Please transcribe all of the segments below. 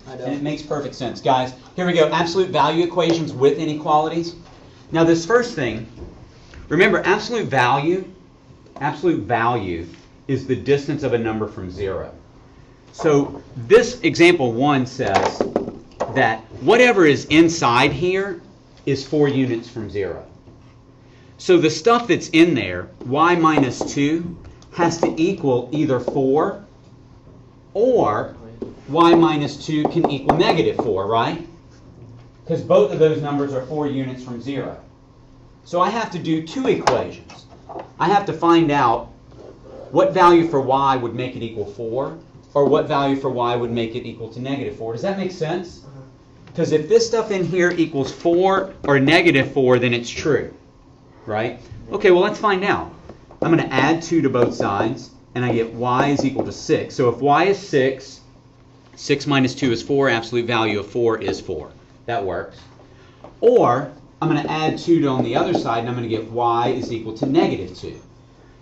And it makes perfect sense. Guys, here we go. Absolute value equations with inequalities. Now this first thing, remember absolute value is the distance of a number from 0. So this example 1 says that whatever is inside here is 4 units from 0. So the stuff that's in there, y minus 2, has to equal either 4 or y minus 2 can equal negative 4, right? Because both of those numbers are 4 units from 0. So I have to do 2 equations. I have to find out what value for y would make it equal 4, or what value for y would make it equal to negative 4. Does that make sense? Because if this stuff in here equals 4 or negative 4, then it's true, right? Okay, well let's find out. I'm going to add 2 to both sides, and I get y is equal to 6. So if y is 6, 6 minus 2 is 4, absolute value of 4 is 4. That works. Or I'm going to add 2 on the other side, and I'm going to get y is equal to negative 2.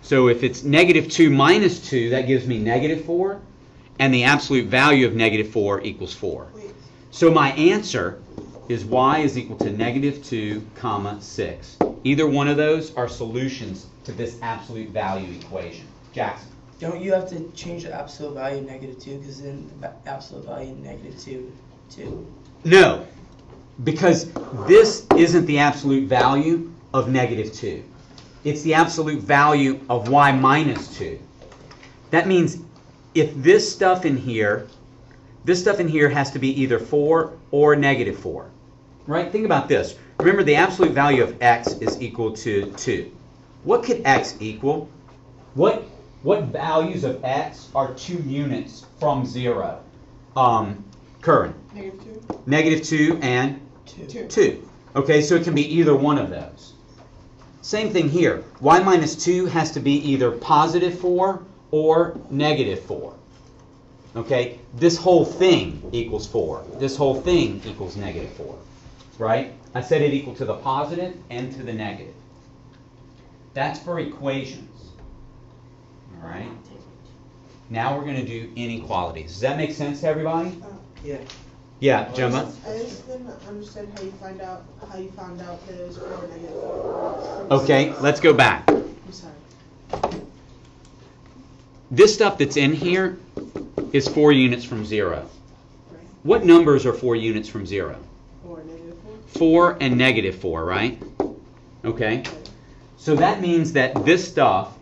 So if it's negative 2 minus 2, that gives me negative 4, and the absolute value of negative 4 equals 4. So my answer is y is equal to negative 2, comma 6. Either one of those are solutions to this absolute value equation. Jackson. Don't you have to change the absolute value of negative 2, because then the absolute value of negative 2. No, because this isn't the absolute value of negative 2. It's the absolute value of y minus 2. That means if this stuff in here has to be either 4 or negative 4. Right? Think about this. Remember, the absolute value of x is equal to 2. What could x equal? What values of x are 2 units from 0? Curran. Negative 2. Negative 2 and 2. Okay, so it can be either one of those. Same thing here. Y minus 2 has to be either positive 4 or negative 4. Okay, this whole thing equals 4. This whole thing equals negative 4. Right? I said it equal to the positive and to the negative. That's for equations. All right? Now we're going to do inequalities. Does that make sense to everybody? Yeah. Yeah, Gemma? I just didn't understand how you found out that it was 4 or negative 4. Okay, let's go back. I'm sorry. This stuff that's in here is 4 units from 0. Right. What numbers are 4 units from 0? 4 or negative 4? 4 and negative 4, right? Okay. So that means that this stuff,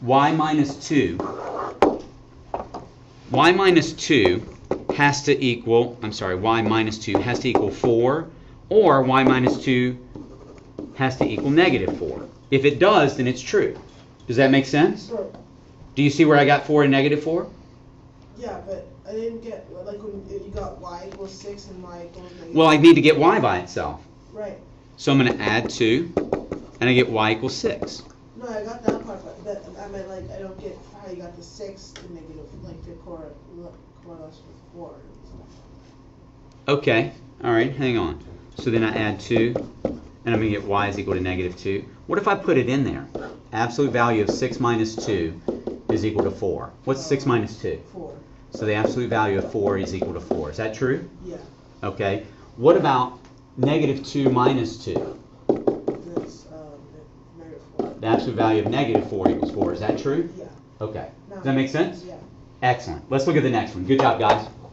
y minus 2 has to equal, y minus 2 has to equal 4, or y minus 2 has to equal negative 4. If it does, then it's true. Does that make sense? Right. Do you see where I got 4 and negative 4? Yeah, but I didn't get, like, when you got y equals 6 and y equals negative. Well, I need to get y by itself. Right. So I'm going to add 2, and I get y equals 6. No, I got that part, but I meant, like, I don't get how you got the 6 to negative, like, the correlation with 4. Okay, all right, hang on. So then I add 2, and I'm going to get y is equal to negative 2. What if I put it in there? Absolute value of 6 minus 2 is equal to 4. What's 6 minus 2? 4. So the absolute value of 4 is equal to 4. Is that true? Yeah. Okay. What about negative 2 minus 2? That's negative 4. The absolute value of negative 4 equals 4. Is that true? Yeah. Okay. No. Does that make sense? Yeah. Excellent. Let's look at the next one. Good job, guys.